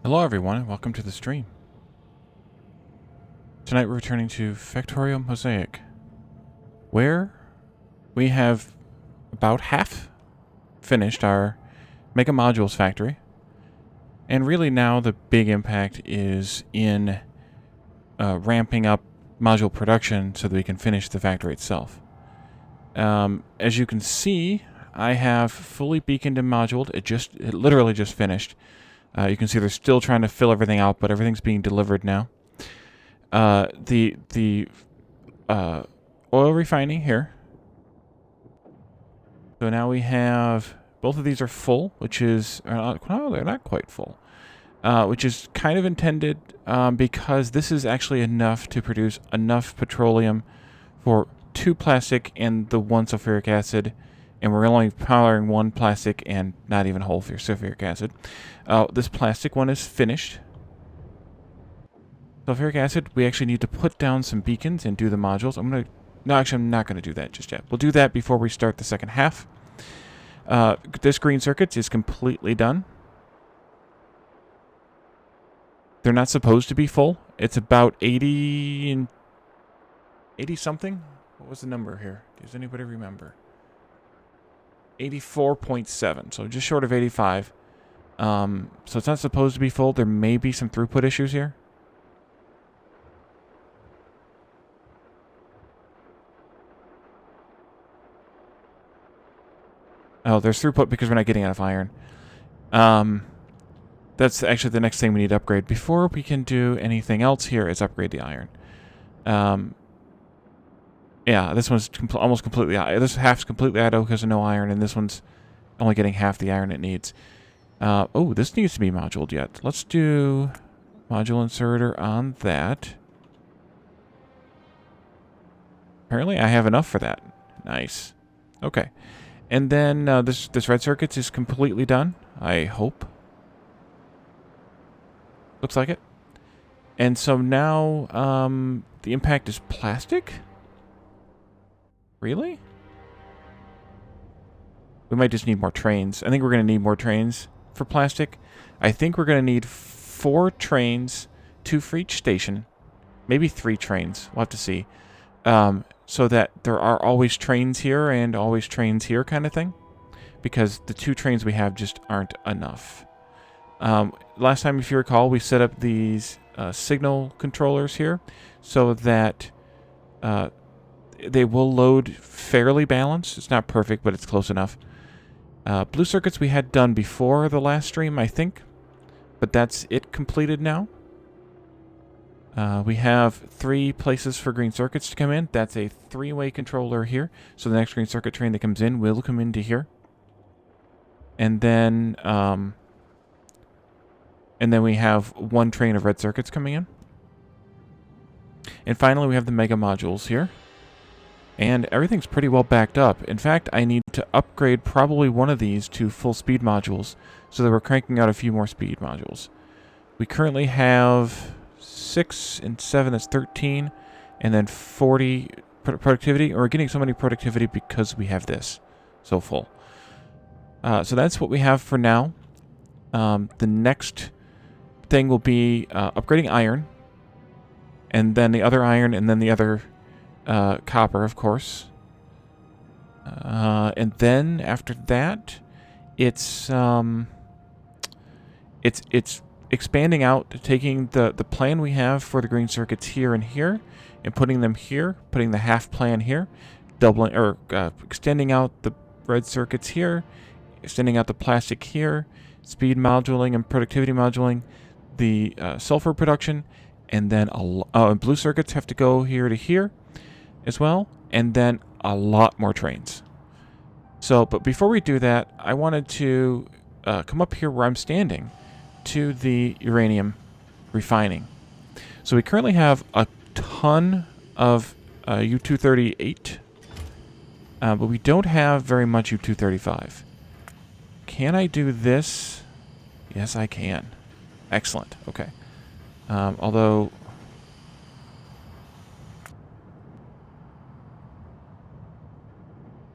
Hello everyone and welcome to the stream. Tonight we're returning to Factorio Mosaic, where we have about half finished our Mega Modules factory. And really now the big impact is in ramping up module production so that we can finish the factory itself. As you can see, I have fully beaconed and moduled. It literally just finished. You can see they're still trying to fill everything out, but everything's being delivered now. The oil refining here. So now we have, both of these are full, which is, no, they're not quite full. Which is kind of intended because this is actually enough to produce enough petroleum for 2 plastic and the 1 sulfuric acid. And we're only powering 1 plastic and not even whole sulfuric acid. This plastic one is finished. Sulfuric acid, we actually need to put down some beacons and do the modules. No, actually, I'm not going to do that just yet. We'll do that before we start the second half. This green circuit is completely done. They're not supposed to be full. It's about 80 and 80 something. What was the number here? Does anybody remember? 84.7, so just short of 85. So it's not supposed to be full. There may be some throughput issues here. Oh, there's throughput because we're not getting enough iron. That's actually the next thing we need to upgrade. Before we can do anything else here is upgrade the iron. Yeah, this one's almost completely idle. This half's completely idle because of no iron, and this one's only getting half the iron it needs. Oh, this needs to be moduled yet. Let's do module inserter on that. Apparently I have enough for that. Nice. Okay. And then this red circuit is completely done, I hope. Looks like it. And so now the impact is plastic? Really? We might just need more trains. I think we're going to need more trains for plastic. I think we're going to need 4 trains, 2 for each station. Maybe 3 trains. We'll have to see. So that there are always trains here and always trains here kind of thing. Because the 2 trains we have just aren't enough. Last time, if you recall, we set up these signal controllers here so that they will load fairly balanced. It's not perfect, but it's close enough. Blue circuits we had done before the last stream, I think. But that's it completed now. We have 3 places for green circuits to come in. That's a 3-way controller here. So the next green circuit train that comes in will come into here. And then we have 1 train of red circuits coming in. And finally, we have the mega modules here. And everything's pretty well backed up. In fact, I need to upgrade probably one of these to full speed modules so that we're cranking out a few more speed modules. We currently have 6 and 7, that's 13, and then 40 productivity. Or we're getting so many productivity because we have this so full. So that's what we have for now. The next thing will be upgrading iron, and then the other iron, and then the other copper, of course. And then after that, it's expanding out, taking the plan we have for the green circuits here and here, and putting them here, putting the half plan here, doubling or extending out the red circuits here, extending out the plastic here, speed moduling and productivity moduling, the sulfur production, and then blue circuits have to go here to here as well, and then a lot more trains. So, but before we do that, I wanted to come up here where I'm standing to the uranium refining. So we currently have a ton of U-238, but we don't have very much U-235. Can I do this? Yes, I can. Excellent. Okay. Although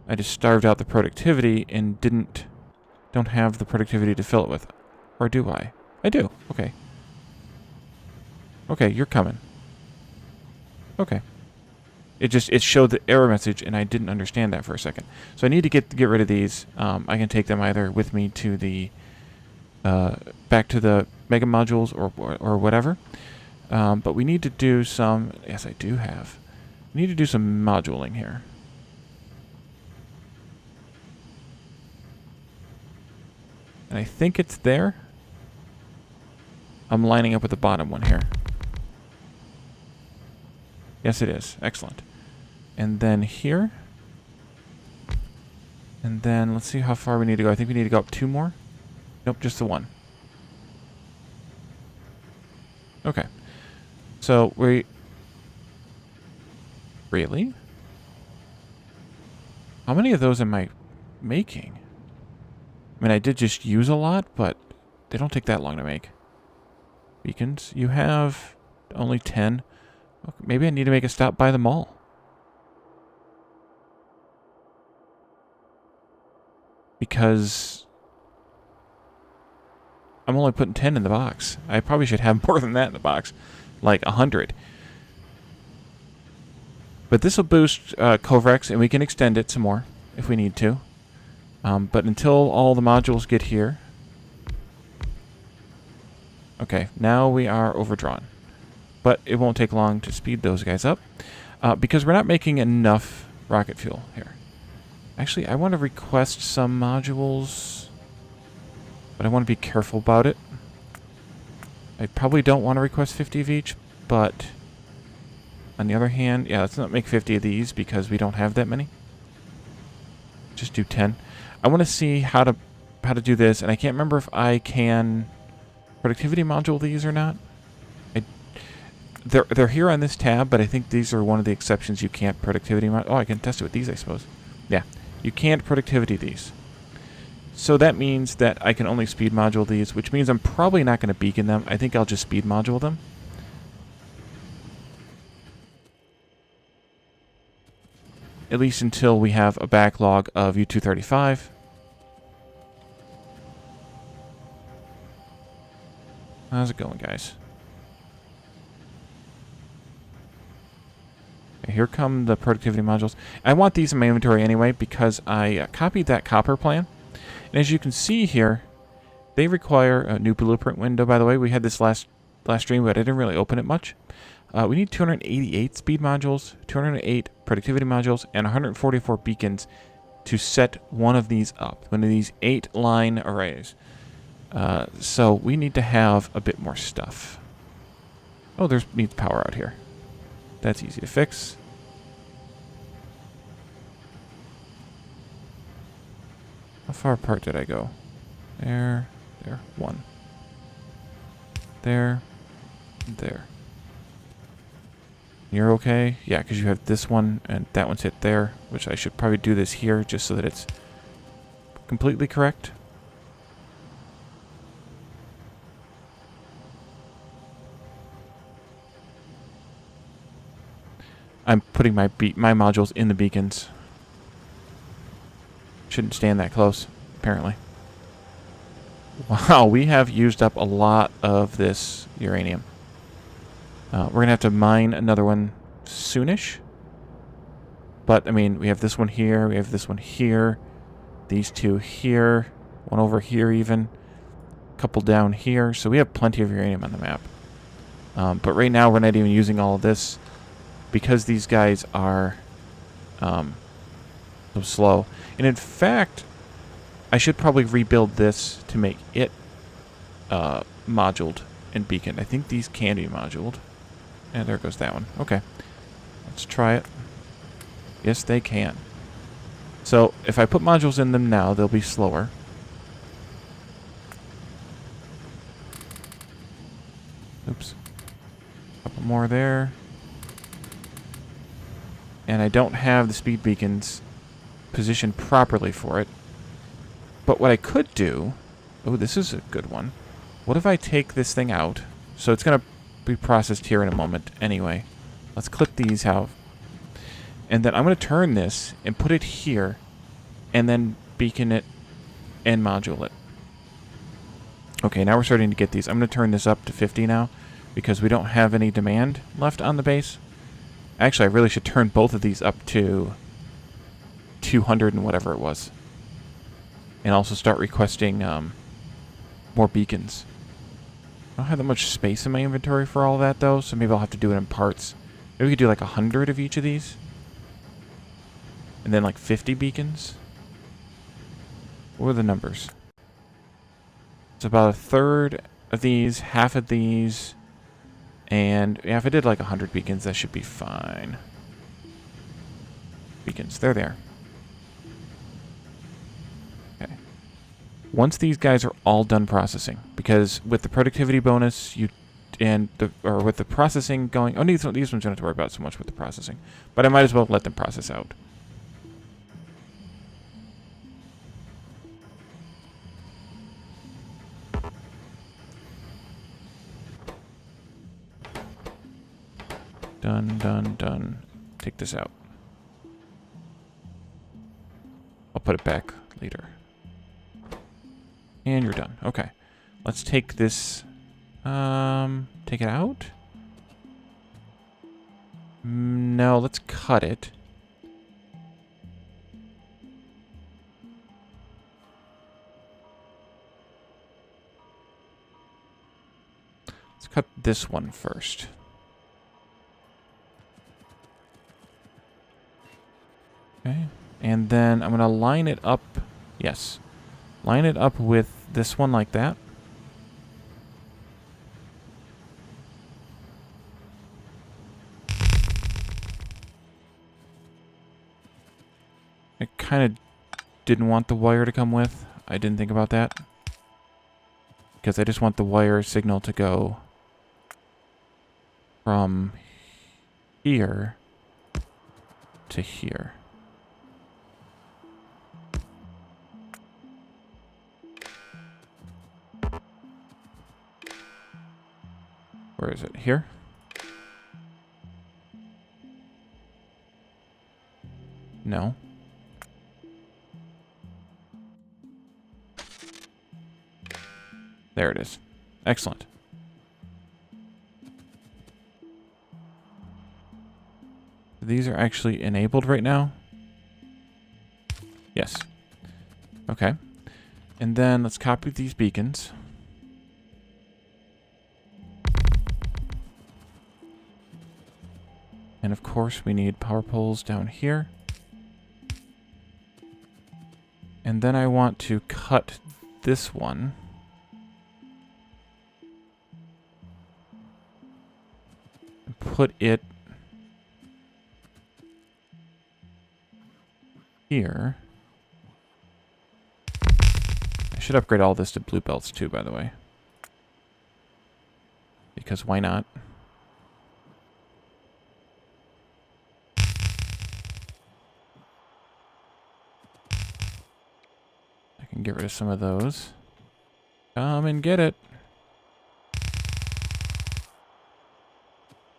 I just starved out the productivity and don't have the productivity to fill it with. Or do I? I do. Okay. Okay, you're coming. Okay. It showed the error message, and I didn't understand that for a second. So I need to get rid of these. I can take them either with me to the back to the Mega modules or whatever. But we need to do some. Yes, I do have. We need to do some moduling here. And I think it's there. I'm lining up with the bottom one here. Yes, it is. Excellent. And then here. And then let's see how far we need to go. I think we need to go up 2 more. Nope, just the 1. Okay. So we... Really? How many of those am I making? I mean, I did just use a lot, but they don't take that long to make. Beacons. You have only 10. Okay, maybe I need to make a stop by the mall. Because I'm only putting 10 in the box. I probably should have more than that in the box. Like 100. But this will boost Covrex, and we can extend it some more if we need to. But until all the modules get here... Okay, now we are overdrawn. But it won't take long to speed those guys up. Because we're not making enough rocket fuel here. Actually, I want to request some modules. But I want to be careful about it. I probably don't want to request 50 of each, but... On the other hand, yeah, let's not make 50 of these because we don't have that many. Just do 10. I want to see how to do this, and I can't remember if I can productivity module these or not. They're here on this tab, but I think these are one of the exceptions you can't productivity module. Oh, I can test it with these, I suppose. Yeah, you can't productivity these. So that means that I can only speed module these, which means I'm probably not going to beacon them. I think I'll just speed module them. At least until we have a backlog of U-235. How's it going, guys? Okay, here come the productivity modules. I want these in my inventory anyway because I copied that copper plan. And as you can see here, they require a new blueprint window, by the way. We had this last stream, but I didn't really open it much. We need 288 speed modules, 208 productivity modules, and 144 beacons to set one of these up, one of these 8-line arrays. So we need to have a bit more stuff. Oh, there's needs power out here. That's easy to fix. How far apart did I go? There, 1. There, there. You're okay? Yeah, because you have this one, and that one's hit there, which I should probably do this here just so that it's completely correct. I'm putting my modules in the beacons. Shouldn't stand that close, apparently. Wow, we have used up a lot of this uranium. We're going to have to mine another one soonish. But, I mean, we have this one here, we have this one here, these 2 here, one over here even, a couple down here. So we have plenty of uranium on the map. But right now we're not even using all of this because these guys are so slow. And in fact, I should probably rebuild this to make it moduled and beaconed. I think these can be moduled. And there goes that one. Okay. Let's try it. Yes, they can. So, if I put modules in them now, they'll be slower. Oops. Couple more there. And I don't have the speed beacons positioned properly for it. But what I could do... Oh, this is a good one. What if I take this thing out? So it's going to be processed here in a moment anyway. Let's clip these out. And then I'm going to turn this and put it here. And then beacon it and module it. Okay, now we're starting to get these. I'm going to turn this up to 50 now because we don't have any demand left on the base. Actually, I really should turn both of these up to 200 and whatever it was. And also start requesting more beacons. I don't have that much space in my inventory for all that, though, so maybe I'll have to do it in parts. Maybe we could do like 100 of each of these. And then like 50 beacons. What are the numbers? It's about a third of these, half of these, and yeah, if I did like 100 beacons, that should be fine. Beacons, they're there. Okay. Once these guys are all done processing, because with the productivity bonus, with the processing going, oh, these ones you don't have to worry about so much with the processing, but I might as well let them process out. Done, done, done. Take this out. I'll put it back later. And you're done. Okay. Let's take this... take it out? No, let's cut it. Let's cut this one first. Okay, and then I'm going to line it up. Yes. Line it up with this one like that. I kind of didn't want the wire to come with. I didn't think about that. Because I just want the wire signal to go from here to here. Where is it? Here? No. There it is. Excellent. These are actually enabled right now? Yes. Okay. And then let's copy these beacons. And of course we need power poles down here. And then I want to cut this one. And put it here. I should upgrade all this to blue belts too, by the way. Because why not? Get rid of some of those. Come and get it.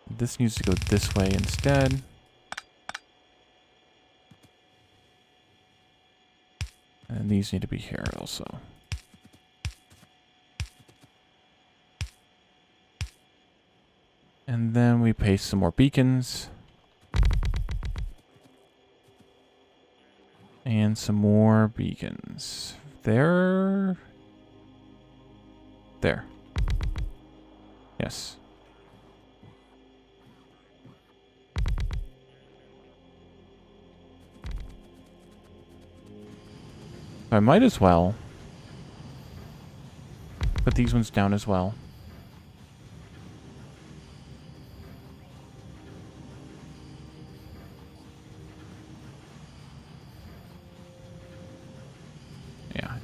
This needs to go this way instead. And these need to be here also. And then we paste some more beacons. And some more beacons. There. Yes. I might as well put these ones down as well.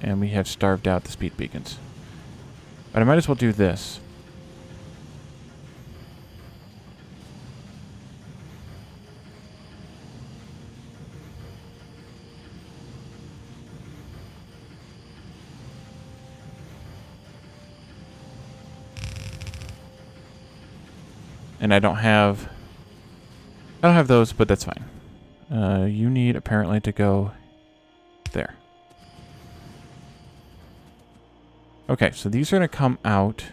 And we have starved out the speed beacons. But I might as well do this. And I don't have those, but that's fine. You need apparently to go there. Okay, so these are going to come out.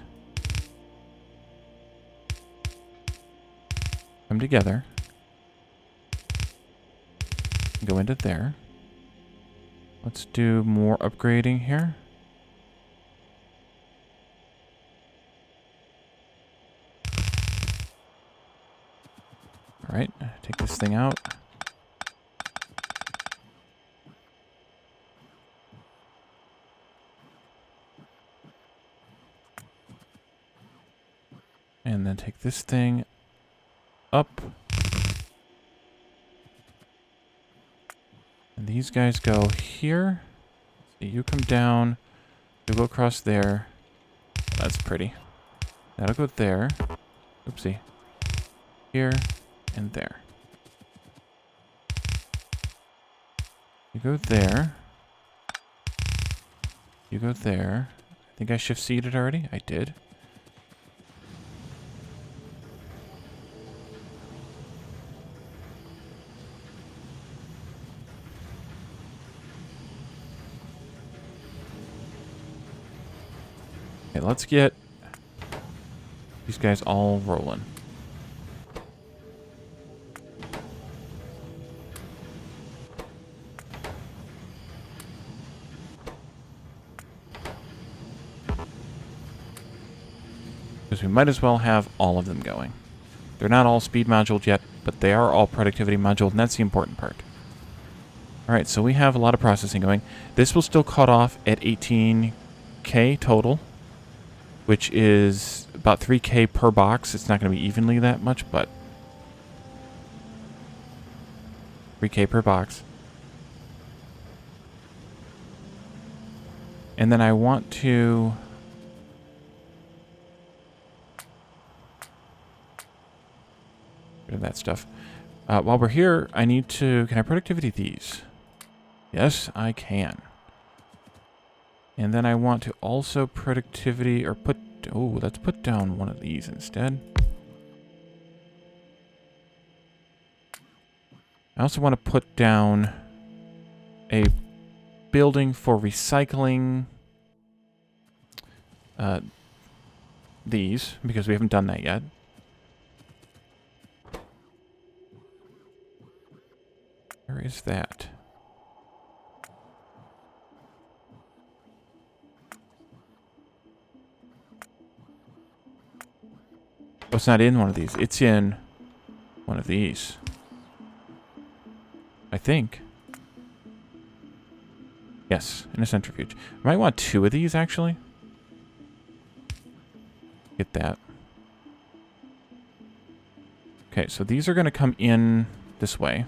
Come together. Go into there. Let's do more upgrading here. All right, take this thing out. And then take this thing up. And these guys go here. So you come down. You go across there. That's pretty. That'll go there. Oopsie. Here and there. You go there. You go there. I think I shift seated already. I did. Okay, let's get these guys all rolling. Because we might as well have all of them going. They're not all speed modules yet, but they are all productivity modules, and that's the important part. Alright, so we have a lot of processing going. This will still cut off at 18K total, which is about 3K per box. It's not going to be evenly that much, but 3K per box. And then I want to... rid of that stuff. While we're here, I need to... Can I productivity these? Yes, I can. And then I want to also productivity, or put... Oh, let's put down one of these instead. I also want to put down a building for recycling these, because we haven't done that yet. Where is that? Oh, it's not in one of these. It's in one of these. I think. Yes, in a centrifuge. I might want 2 of these, actually. Get that. Okay, so these are going to come in this way.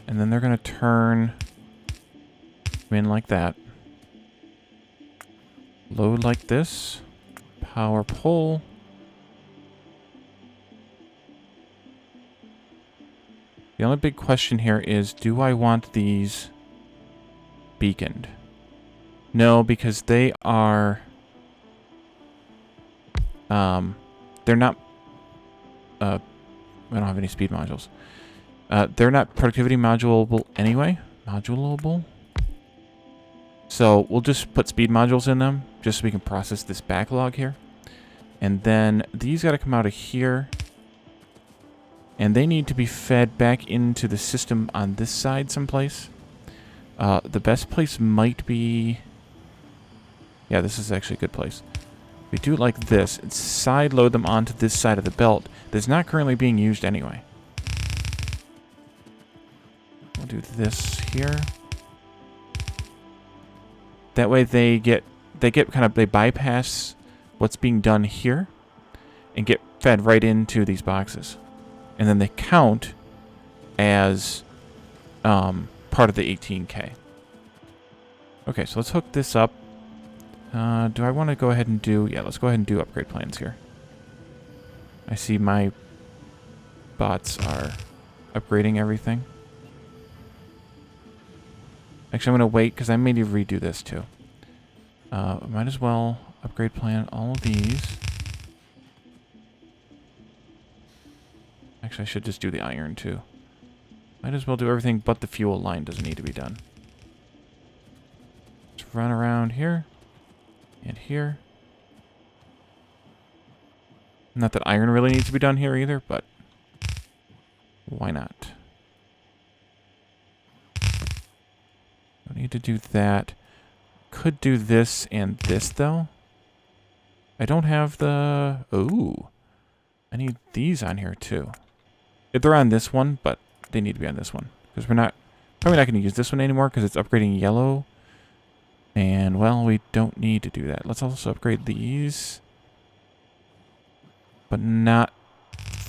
And then they're going to turn in like that. Load like this. Power pull. The only big question here is, do I want these beaconed? No, because they are... they're not... I don't have any speed modules. They're not productivity modulable anyway. Modulable. So we'll just put speed modules in them, just so we can process this backlog here. And then these got to come out of here. And they need to be fed back into the system on this side someplace. The best place might be... Yeah, this is actually a good place. We do it like this. And side load them onto this side of the belt that's not currently being used anyway. We'll do this here. That way they bypass what's being done here and get fed right into these boxes. And then they count as part of the 18K. Okay, so let's hook this up. Do I want to go ahead and do... Yeah, let's go ahead and do upgrade plans here. I see my bots are upgrading everything. Actually, I'm going to wait because I may need to redo this too. Might as well upgrade plan all of these. Actually, I should just do the iron too. Might as well do everything but the fuel line doesn't need to be done. Let's run around here. And here. Not that iron really needs to be done here either, but why not? Don't need to do that. Could do this and this, though. I don't have the... Ooh. I need these on here, too. If they're on this one, but they need to be on this one. Because we're not... Probably not going to use this one anymore because it's upgrading yellow. And, well, we don't need to do that. Let's also upgrade these. But not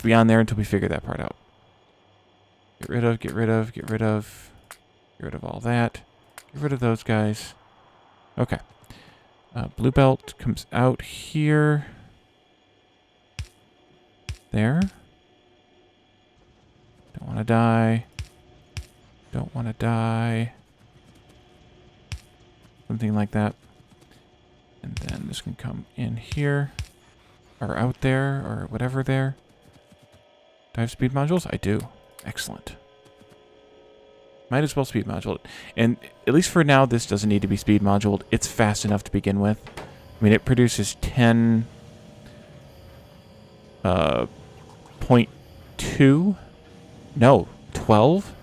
beyond there until we figure that part out. Get rid of, get rid of, get rid of. Get rid of all that. Get rid of those guys. Okay. Blue belt comes out here. There. Don't want to die. Don't want to die. Something like that. And then this can come in here. Or out there, or whatever there. Do I have speed modules? I do. Excellent. Might as well speed module it. And at least for now, this doesn't need to be speed moduled. It's fast enough to begin with. I mean, it produces 10... 0.2? No, 12?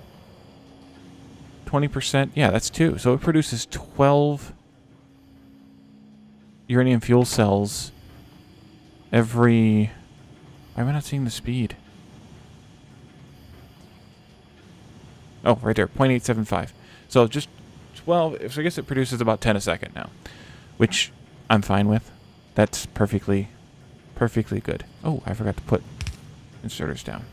20%? Yeah, that's 2. So it produces 12 uranium fuel cells every... Why am I not seeing the speed? Oh, right there, 0.875. So just 12, so I guess it produces about 10 a second now, which I'm fine with. That's perfectly good. Oh, I forgot to put inserters down.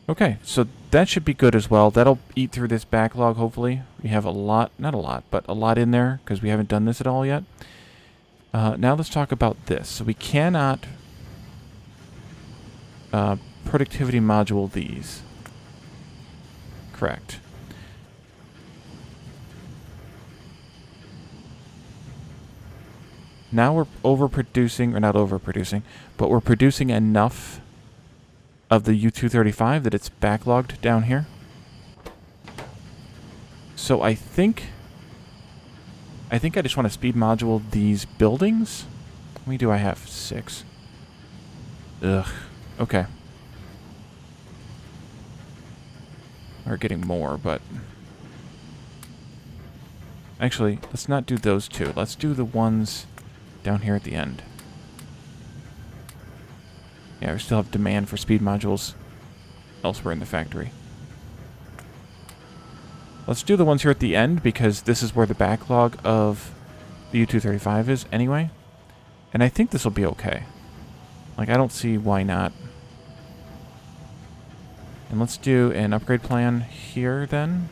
Okay, so that should be good as well. That'll eat through this backlog, hopefully. We have a lot, not a lot, but a lot in there because we haven't done this at all yet. Now let's talk about this. So we cannot productivity module these. Correct. Now we're overproducing, or not overproducing, but we're producing enough of the U-235 that it's backlogged down here. So I think I just want to speed module these buildings. How many do I have? 6. Ugh. Okay. We're getting more, but... Actually, let's not do those 2. Let's do the ones down here at the end. Yeah, we still have demand for speed modules elsewhere in the factory. Let's do the ones here at the end, because this is where the backlog of the U-235 is anyway. And I think this will be okay. Like, I don't see why not. And let's do an upgrade plan here, then.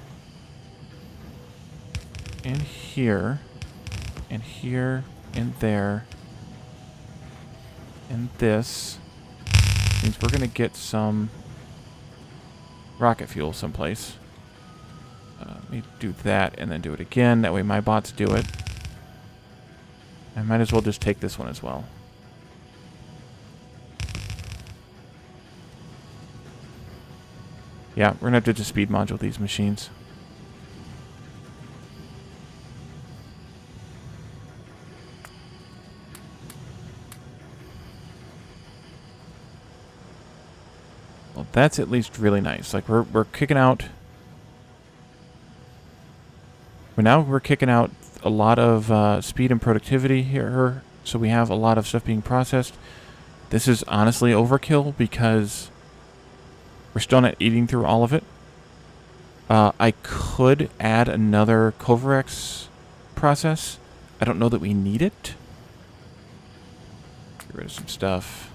And here. And here. And there. And this. Means we're going to get some rocket fuel someplace. Let me do that and then do it again. That way my bots do it. I might as well just take this one as well. Yeah, we're going to have to just speed module these machines. Well, that's at least really nice. Like, we're kicking out... We're kicking out a lot of speed and productivity here, so we have a lot of stuff being processed. This is honestly overkill because we're still not eating through all of it. I could add another Covarex process. I don't know that we need it. Get rid of some stuff.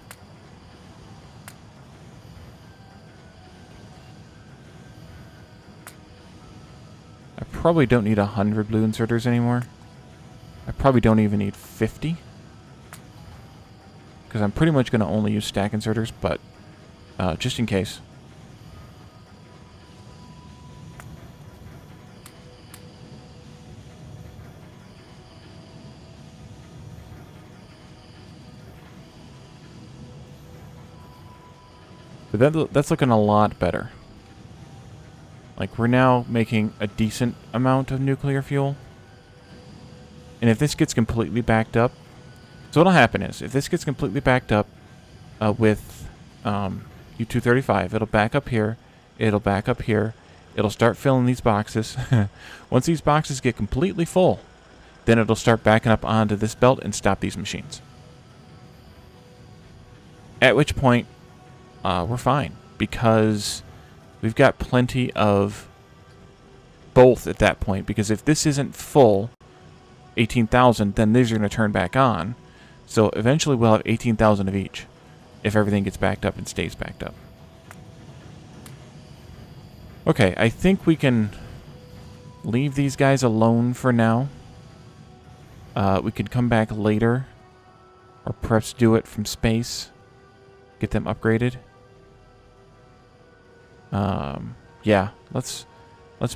I probably don't need 100 blue inserters anymore. I probably don't even need 50. Because I'm pretty much going to only use stack inserters, but just in case. But that's looking a lot better. Like, we're now making a decent amount of nuclear fuel. And if this gets completely backed up... So what'll happen is, if this gets completely backed up with U-235, it'll back up here, it'll back up here, it'll start filling these boxes. Once these boxes get completely full, then it'll start backing up onto this belt and stop these machines. At which point, we're fine, because we've got plenty of both at that point, because if this isn't full, 18,000, then these are going to turn back on. So eventually we'll have 18,000 of each, if everything gets backed up and stays backed up. Okay, I think we can leave these guys alone for now. We could come back later, or perhaps do it from space, get them upgraded. Yeah, let's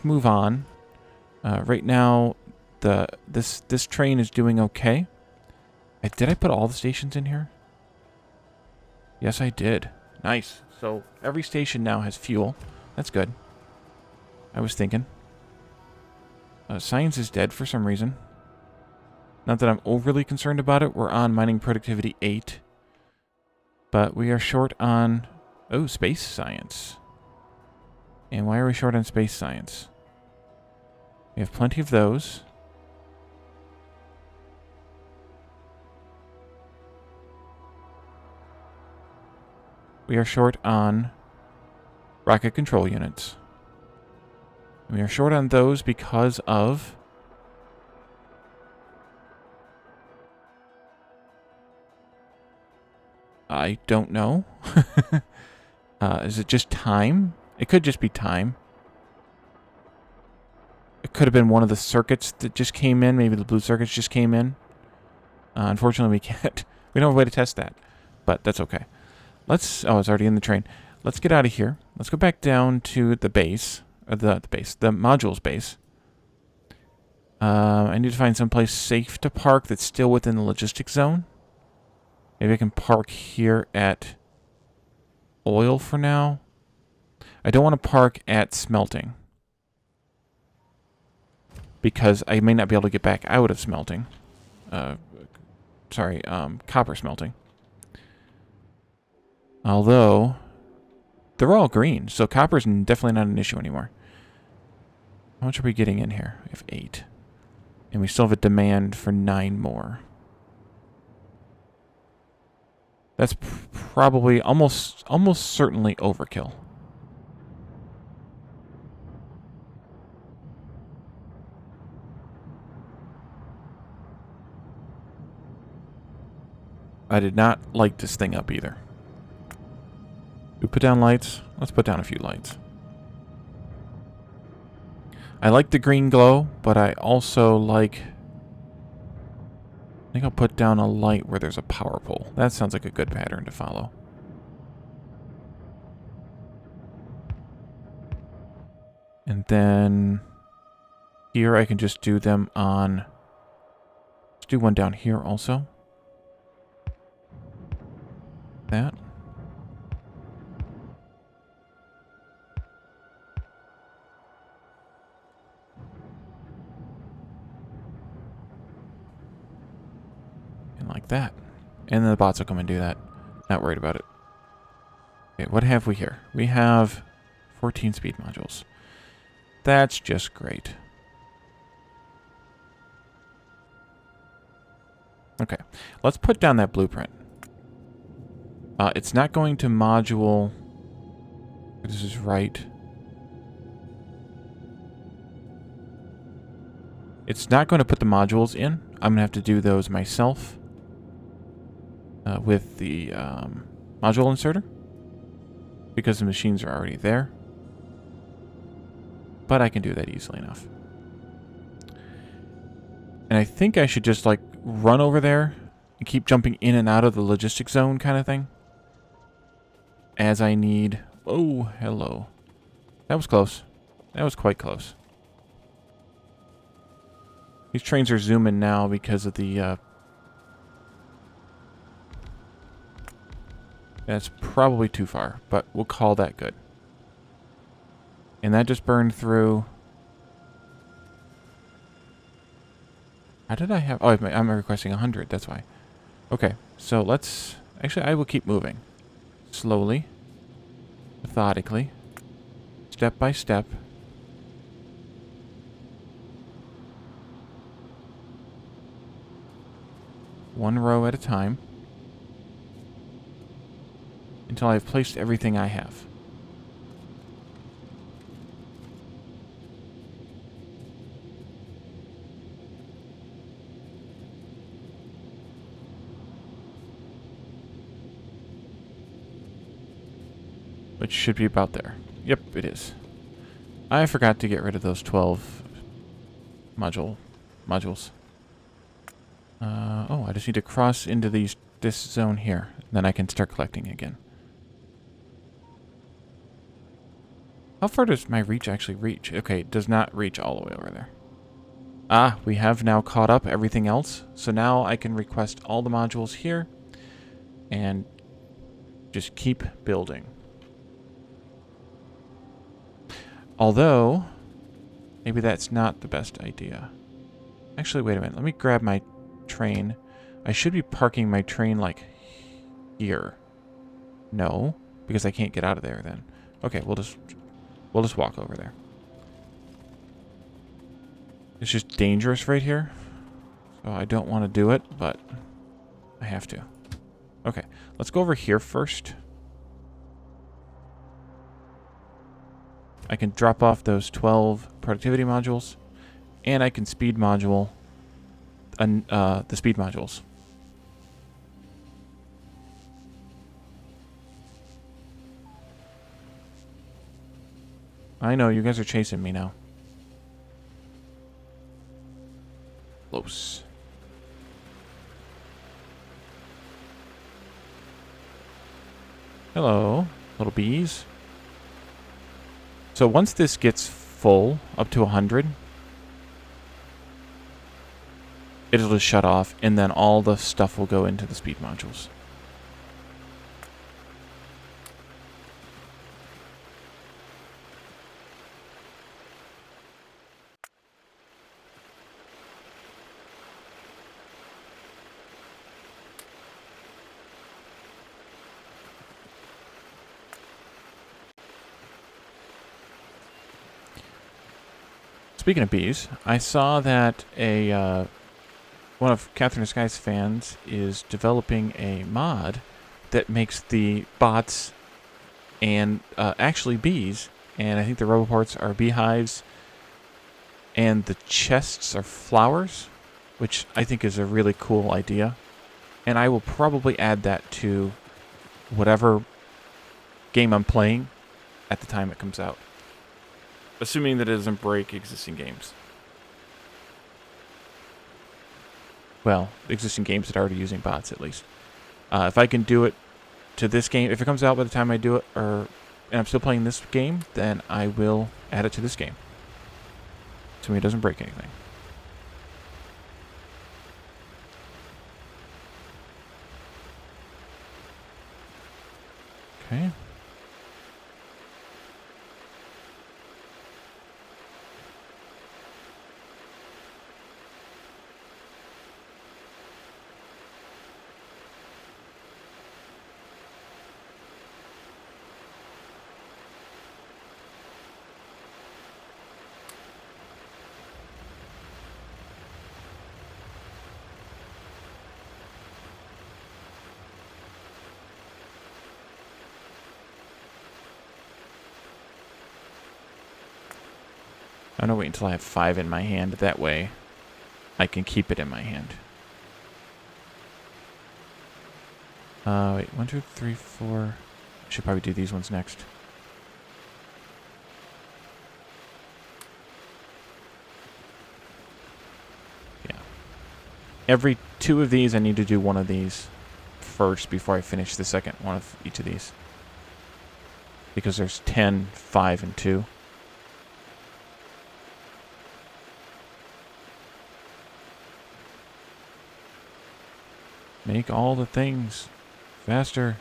move on. Right now, this train is doing okay. Did I put all the stations in here? Yes, I did. Nice. So every station now has fuel. That's good. I was thinking. Science is dead for some reason. Not that I'm overly concerned about it. We're on mining productivity 8. But we are short on... Oh, space science. And why are we short on space science? We have plenty of those. We are short on rocket control units. We are short on those because of... I don't know. Is it just time? It could just be time. It could have been one of the circuits that just came in. Maybe the blue circuits just came in. Unfortunately, we can't. We don't have a way to test that. But that's okay. Let's... Oh, it's already in the train. Let's get out of here. Let's go back down to the base. Or the modules base. I need to find someplace safe to park that's still within the logistics zone. Maybe I can park here at oil for now. I don't want to park at smelting, because I may not be able to get back out of smelting. Copper smelting. Although, they're all green, so copper's definitely not an issue anymore. How much are we getting in here? We have 8. And we still have a demand for 9 more. That's probably almost certainly overkill. I did not light this thing up either. We put down lights. Let's put down a few lights. I like the green glow, but I also like... I think I'll put down a light where there's a power pole. That sounds like a good pattern to follow. And then here I can just do them on... Let's do one down here also. That. And like that. And then the bots will come and do that. Not worried about it. Okay, what have we here? We have 14 speed modules. That's just great. Okay, let's put down that blueprint. It's not going to module... This is right. It's not going to put the modules in. I'm going to have to do those myself. With the module inserter. Because the machines are already there. But I can do that easily enough. And I think I should just, like, run over there and keep jumping in and out of the logistics zone kind of thing. As I need... Oh, hello. That was close. That was quite close. These trains are zooming now because of the... That's probably too far, but we'll call that good. And that just burned through... How did I have... Oh, I'm requesting 100, that's why. Okay, so let's... Actually, I will keep moving. Slowly. Methodically. Step by step. One row at a time. Until I've placed everything I have. Which should be about there. Yep, it is. I forgot to get rid of those 12 modules. Oh, I just need to cross into this zone here. Then I can start collecting again. How far does my reach actually reach? Okay, it does not reach all the way over there. Ah, we have now caught up everything else. So now I can request all the modules here. And just keep building. Although, maybe that's not the best idea. Actually, wait a minute. Let me grab my train. I should be parking my train, like, here. No, because I can't get out of there then. Okay, we'll just walk over there. It's just dangerous right here. So I don't want to do it, but I have to. Okay, let's go over here first. I can drop off those 12 productivity modules, and I can speed module the speed modules. I know, you guys are chasing me now. Close. Hello, little bees. So once this gets full, up to 100, it'll just shut off, and then all the stuff will go into the speed modules. Speaking of bees, I saw that one of Catherine Sky's fans is developing a mod that makes the bots and actually bees, and I think the roboports are beehives, and the chests are flowers, which I think is a really cool idea. And I will probably add that to whatever game I'm playing at the time it comes out. Assuming that it doesn't break existing games. Well, existing games that are already using bots, at least. If I can do it to this game, if it comes out by the time I do it, and I'm still playing this game, then I will add it to this game. Assuming it doesn't break anything. Okay. I'm gonna wait until I have 5 in my hand. That way, I can keep it in my hand. Wait, 1, 2, 3, 4. I should probably do these ones next. Yeah. Every 2 of these, I need to do 1 of these first before I finish the second one of each of these. Because there's 10, 5, and 2. Make all the things faster.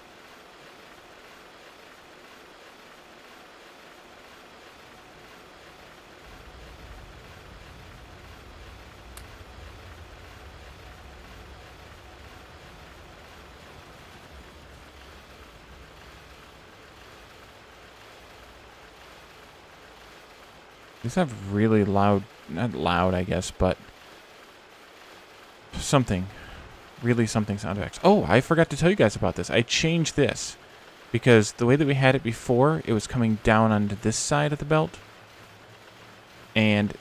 These have really loud, not loud, I guess, but something, really something sound effects. Oh, I forgot to tell you guys about this. I changed this because the way that we had it before, it was coming down onto this side of the belt, and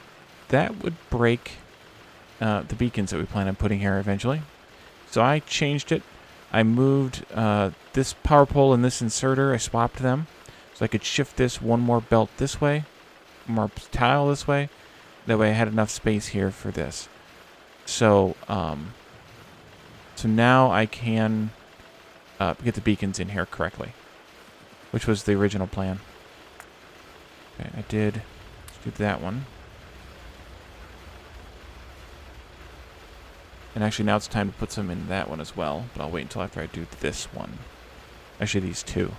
that would break the beacons that we plan on putting here eventually. So I changed it. I moved this power pole and this inserter. I swapped them so I could shift this one more belt this way, more tile this way. That way I had enough space here for this. So, so now I can get the beacons in here correctly, which was the original plan. Okay, I did. Let's do that one. And actually now it's time to put some in that one as well, but I'll wait until after I do this one. Actually, these two.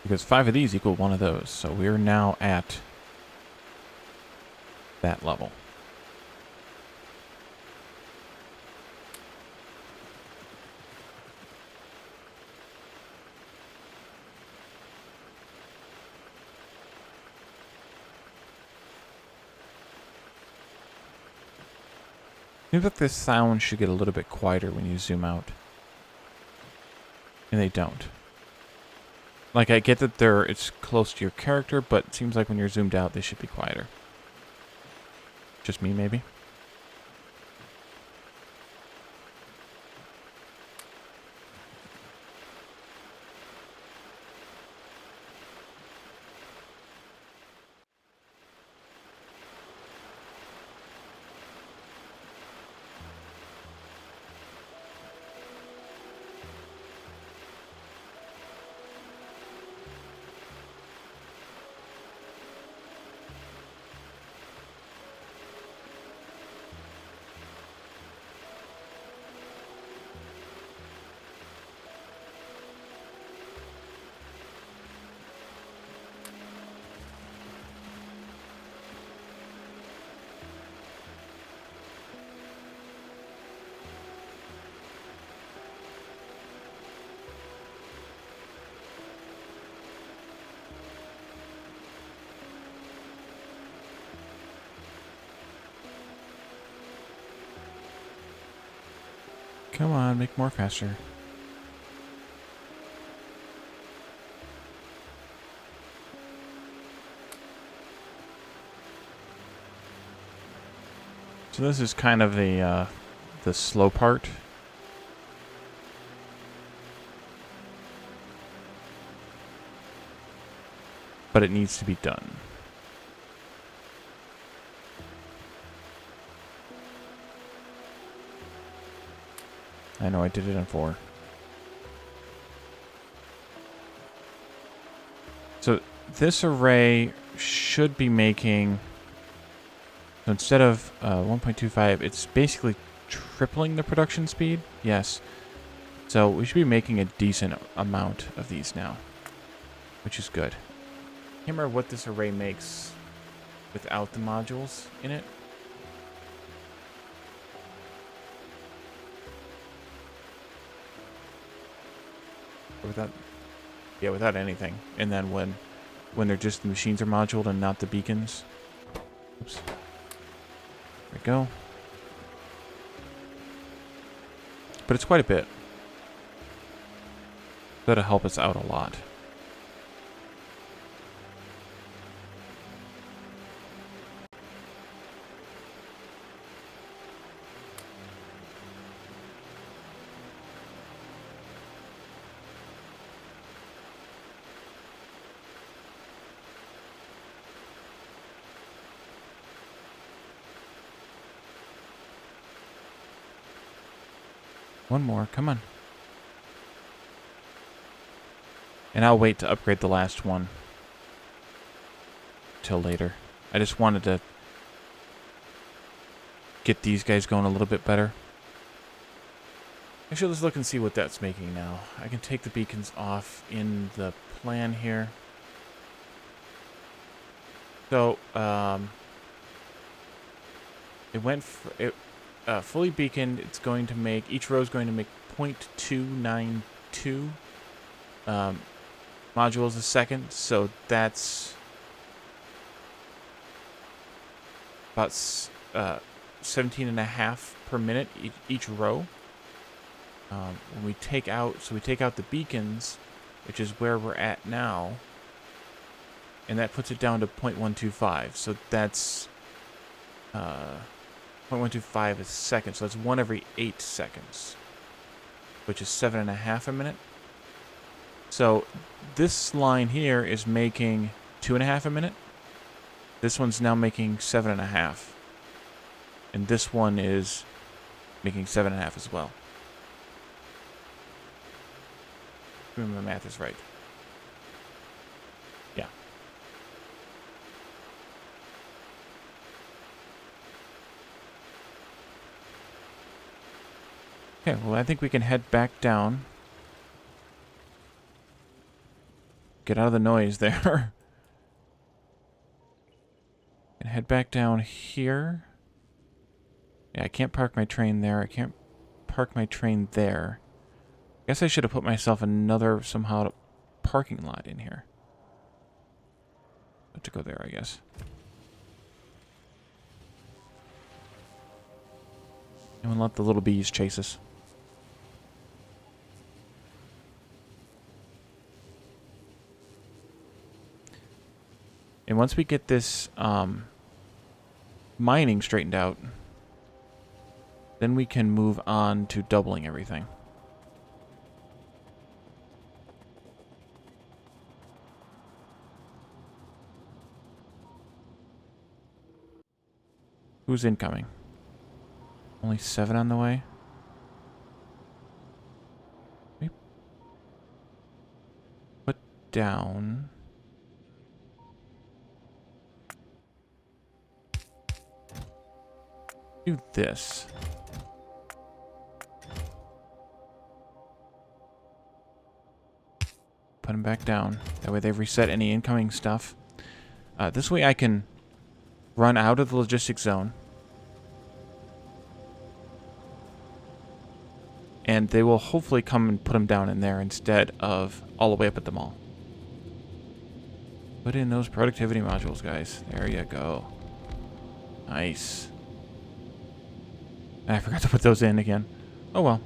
Because 5 of these equal 1 of those. So we're now at that level. Seems like this sound should get a little bit quieter when you zoom out. And they don't. Like, I get that it's close to your character, but it seems like when you're zoomed out, they should be quieter. Just me, maybe? Come on, make more faster. So this is kind of the slow part. But it needs to be done. I know I did it in 4. So this array should be making, so instead of 1.25, it's basically tripling the production speed. Yes. So we should be making a decent amount of these now, which is good. I can't remember what this array makes without the modules in it. Without, yeah, without anything. And then when they're just, the machines are moduled and not the beacons. Oops. There we go. But it's quite a bit. That'll help us out a lot. One more, come on. And I'll wait to upgrade the last one till later. I just wanted to get these guys going a little bit better. Actually, let's look and see what that's making now. I can take the beacons off in the plan here. So, it went fully beaconed. It's going to make, each row is going to make 0.292 modules a second. So that's about 17.5 per minute each row. When we take out, we take out the beacons, which is where we're at now, and that puts it down to 0.125. So that's 0.125 a second. So that's 1 every 8 seconds, which is 7.5 a minute. So this line here is making 2.5 a minute. This one's now making 7.5, and this one is making 7.5 as well. My math is right. Yeah. Okay, well, I think we can head back down. Get out of the noise there. And head back down here. Yeah, I can't park my train there. I can't park my train there. I guess I should have put myself another somehow parking lot in here. Have to go there, I guess. And we'll let the little bees chase us. And once we get this mining straightened out, then we can move on to doubling everything. Who's incoming? Only 7 on the way? Put down... do this. Put them back down. That way they've reset any incoming stuff. This way I can run out of the logistics zone. And they will hopefully come and put them down in there instead of all the way up at the mall. Put in those productivity modules, guys. There you go. Nice. And I forgot to put those in again. Oh well.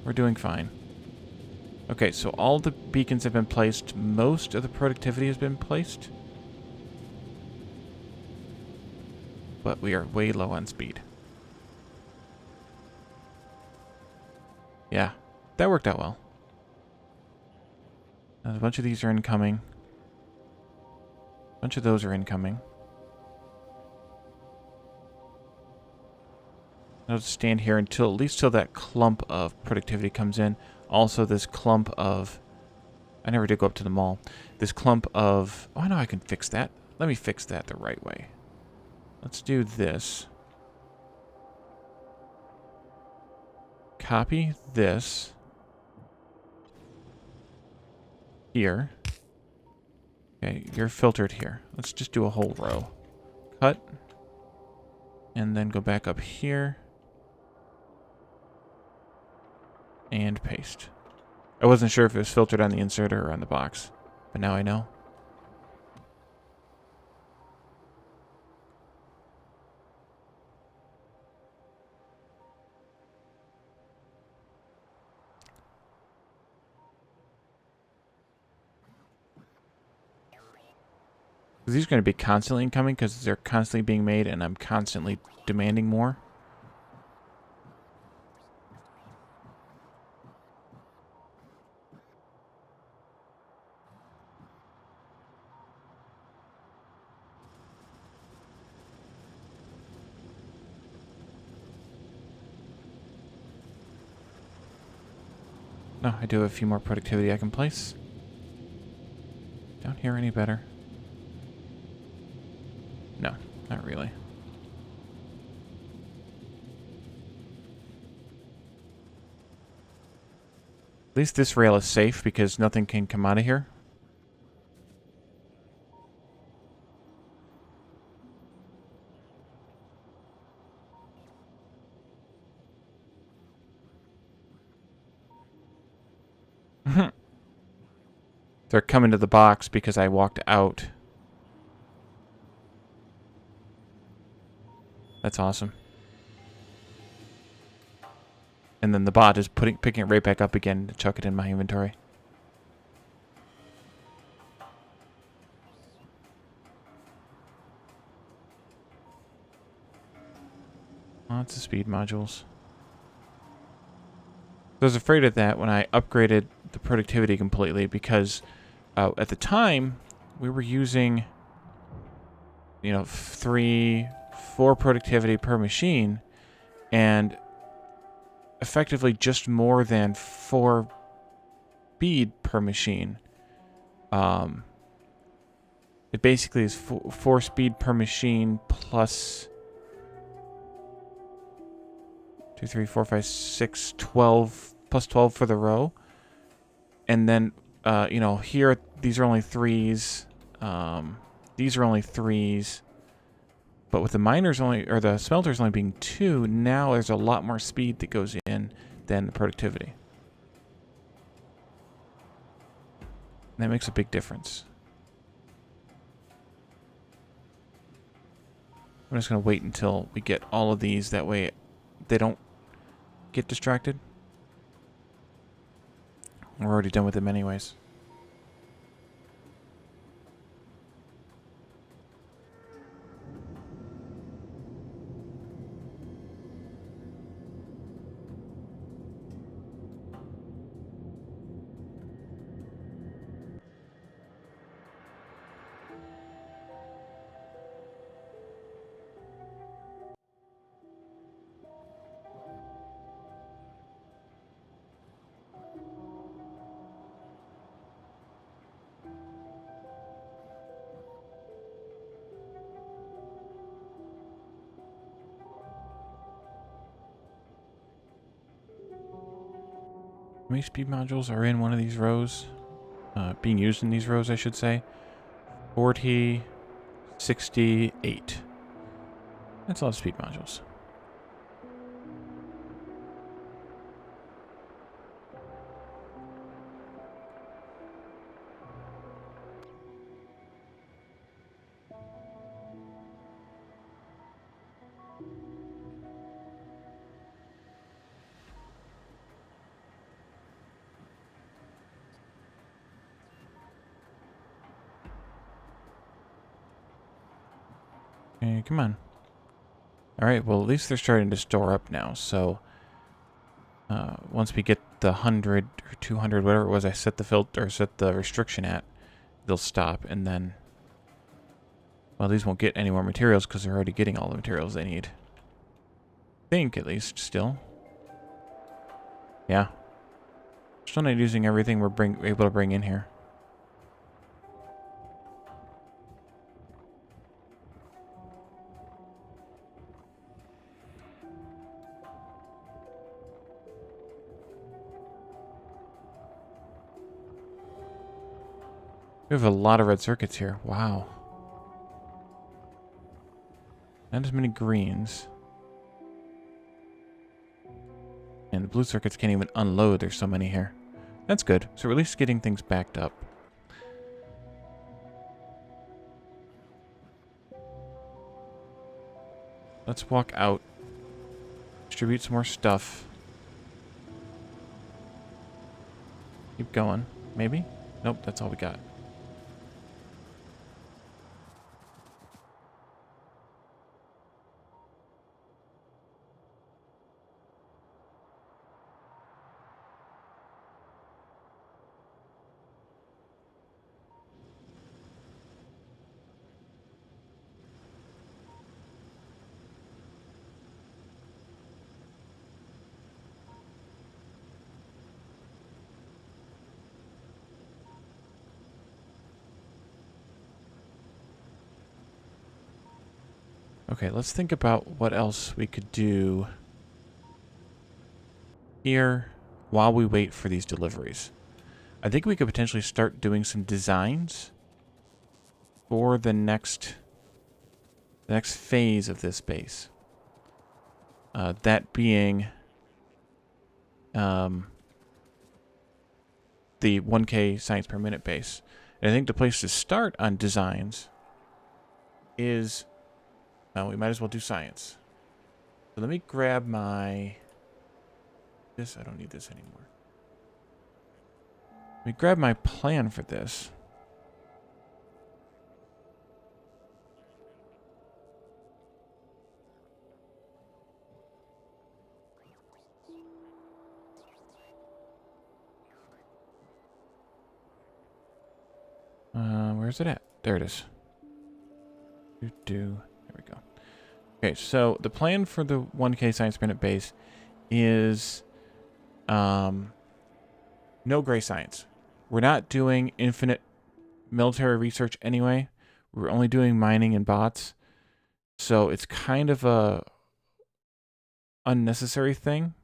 We're doing fine. Okay, so all the beacons have been placed. Most of the productivity has been placed. But we are way low on speed. Yeah, that worked out well. A bunch of these are incoming. A bunch of those are incoming. I'll just stand here until, at least till that clump of productivity comes in. Also this clump of... I never did go up to the mall. This clump of... oh, I know I can fix that. Let me fix that the right way. Let's do this. Copy this. Here. Okay, you're filtered here. Let's just do a whole row. Cut. And then go back up here. And paste. I wasn't sure if it was filtered on the inserter or on the box, but now I know. These are going to be constantly incoming because they're constantly being made and I'm constantly demanding more. No, I do have a few more productivity I can place. Down here any better? No, not really. At least this rail is safe because nothing can come out of here. They're coming to the box because I walked out. That's awesome. And then the bot is picking it right back up again to chuck it in my inventory. Lots of speed modules. I was afraid of that when I upgraded the productivity completely because at the time we were using, you know, 3, 4 productivity per machine and effectively just more than 4 speed per machine. It basically is 4 speed per machine plus 2, 3, 4, 5, 6, 12 plus 12 for the row. And then, you know, here, these are only 3s. These are only 3s. But with the miners only, or the smelters only being 2, now there's a lot more speed that goes in than the productivity. And that makes a big difference. I'm just going to wait until we get all of these. That way they don't get distracted. We're already done with them anyways. How many speed modules are in one of these rows? Being used in these rows, I should say. 40, 68. That's a lot of speed modules. Okay, come on. Alright, well, at least they're starting to store up now, so once we get the 100 or 200, whatever it was I set the filter, or set the restriction at, they'll stop, and then, well, these won't get any more materials because they're already getting all the materials they need. I think, at least, still. Yeah. Still not using everything we're able to bring in here. We have a lot of red circuits here. Wow. Not as many greens. And the blue circuits can't even unload. There's so many here. That's good. So we're at least getting things backed up. Let's walk out. Distribute some more stuff. Keep going. Maybe? Nope, that's all we got. Okay, let's think about what else we could do here while we wait for these deliveries. I think we could potentially start doing some designs for the next phase of this base. That being the 1K science per minute base. And I think the place to start on designs is, well, we might as well do science. So let me grab my, I don't need this anymore. Let me grab my plan for this. Where's it at? There it is. There we go. Okay, so the plan for the 1K science per minute base is no gray science. We're not doing infinite military research anyway. We're only doing mining and bots. So it's kind of a unnecessary thing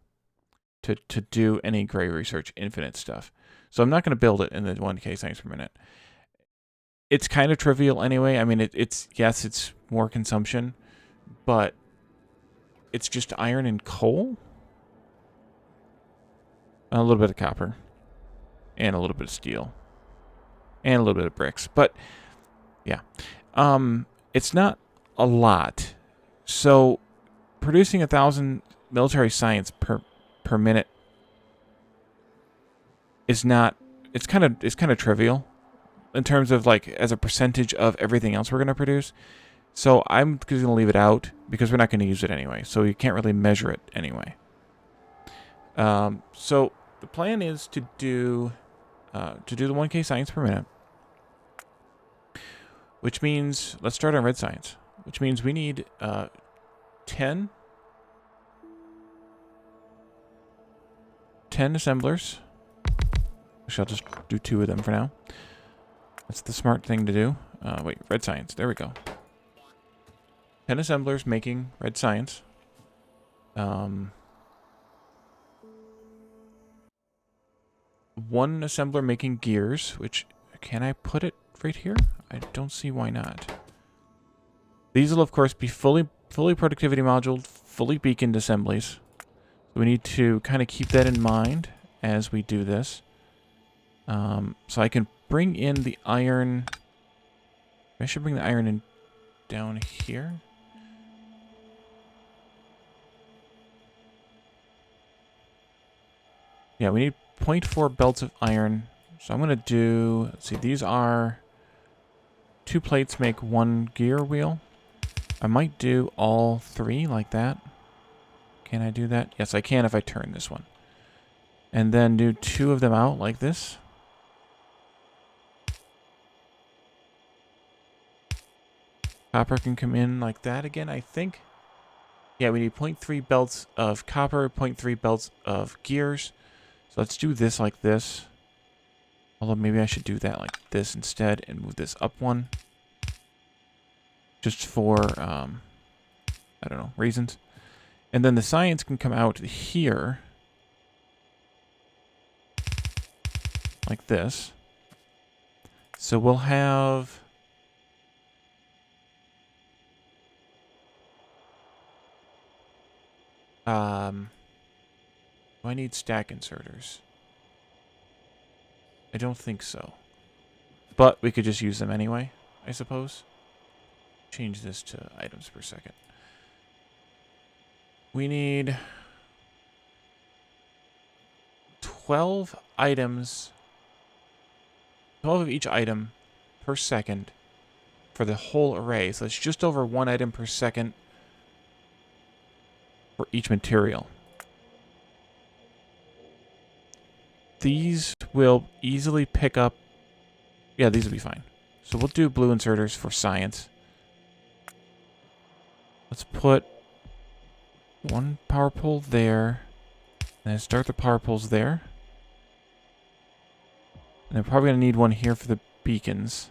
to do any gray research infinite stuff. So I'm not going to build it in the 1K science per minute. It's kind of trivial anyway. I mean, it's yes, it's more consumption, but it's just iron and coal. A little bit of copper. And a little bit of steel. And a little bit of bricks. But, yeah. It's not a lot. So, producing 1,000 military science per minute is not... It's kind of trivial in terms of, like, as a percentage of everything else we're going to produce. So, I'm just going to leave it out because we're not going to use it anyway. So, you can't really measure it anyway. So, the plan is to do the 1K science per minute, which means, let's start on red science, which means we need 10 assemblers. Actually, I'll just do 2 of them for now. That's the smart thing to do. Wait, red science. There we go. 10 assemblers making red science. One assembler making gears, which, can I put it right here? I don't see why not. These will, of course, be fully productivity moduled, fully beaconed assemblies. So we need to kind of keep that in mind as we do this. So I can bring in the iron. I should bring the iron in down here. Yeah, we need 0.4 belts of iron. So I'm going to do, let's see, these are 2 plates make 1 gear wheel. I might do all 3 like that. Can I do that? Yes, I can if I turn this one. And then do 2 of them out like this. Copper can come in like that again, I think. Yeah, we need 0.3 belts of copper, 0.3 belts of gears. So let's do this like this. Although maybe I should do that like this instead and move this up 1. Just for, I don't know, reasons. And then the science can come out here. Like this. So we'll have... do I need stack inserters? I don't think so. But we could just use them anyway, I suppose. Change this to items per second. We need 12 items, 12 of each item per second for the whole array. So it's just over 1 item per second for each material. These will easily pick up... Yeah, these will be fine. So we'll do blue inserters for science. Let's put 1 power pole there. And then start the power poles there. And I'm probably going to need 1 here for the beacons.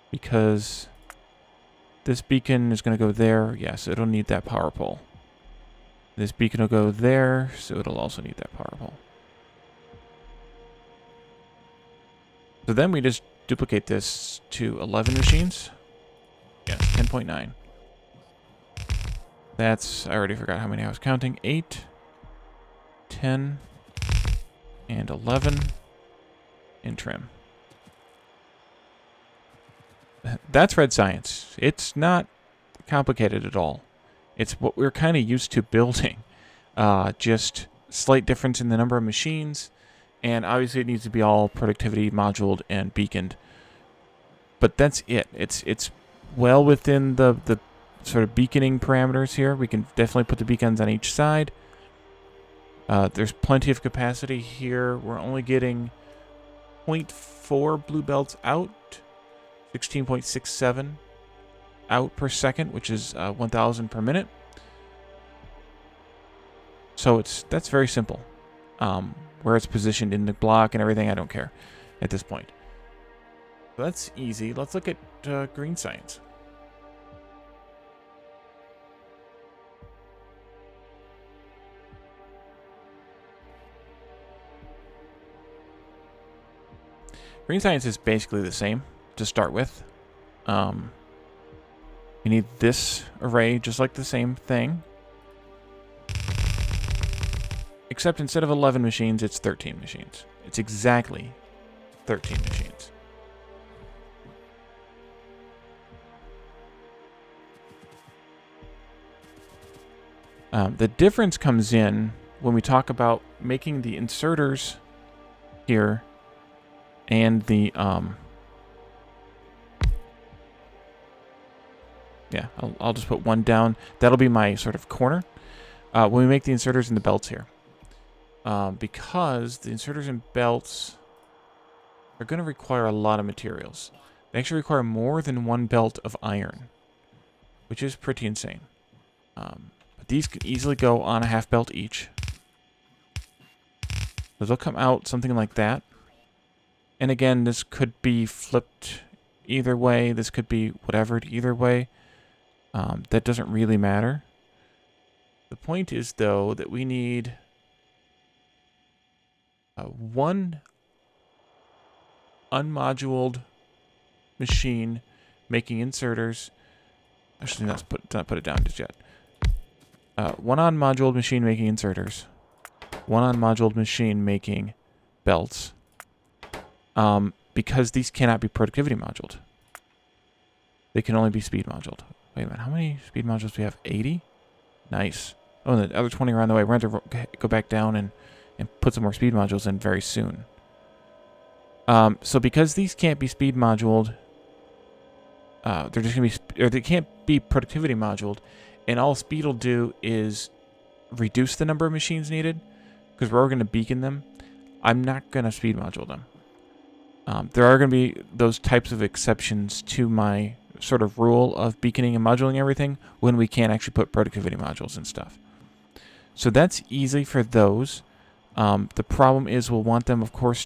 Because This beacon is going to go there. Yes, it'll need that power pole. This beacon will go there, so it'll also need that power pole. So then we just duplicate this to 11 machines. Yeah, 10.9. That's, I already forgot how many I was counting. 8, 10, and 11 in trim. That's red science. It's not complicated at all. It's what we're kind of used to building. Just slight difference in the number of machines, and obviously it needs to be all productivity moduled and beaconed. But that's it. It's well within the sort of beaconing parameters here. We can definitely put the beacons on each side. There's plenty of capacity here. We're only getting 0.4 blue belts out, 16.67 out per second, which is 1,000 per minute. So that's very simple. Where it's positioned in the block and everything, I don't care at this point. So that's easy. Let's look at green science. Green science is basically the same to start with. You need this array just like the same thing. Except instead of 11 machines, it's 13 machines. It's exactly 13 machines. The difference comes in when we talk about making the inserters here and the yeah, I'll just put one down. That'll be my sort of corner when we make the inserters and the belts here, because the inserters and belts are going to require a lot of materials. They actually require more than one belt of iron, which is pretty insane. But these could easily go on a half belt each. So they'll come out something like that. And again, this could be flipped either way. This could be whatever either way. That doesn't really matter. The point is, though, that we need one unmoduled machine making inserters. Actually, not put it down just yet. One unmoduled machine making inserters. One unmoduled machine making belts. Because these cannot be productivity moduled. They can only be speed moduled. Wait a minute, how many speed modules do we have? 80? Nice. Oh, and the other 20 are on the way. We're going to have to go back down and put some more speed modules in very soon. So because these can't be speed moduled, they're just going to be, or they can't be productivity moduled, and all speed will do is reduce the number of machines needed, because we're going to beacon them. I'm not going to speed module them. There are going to be those types of exceptions to my sort of rule of beaconing and modulating everything when we can't actually put productivity modules and stuff. So that's easy for those. The problem is we'll want them, of course,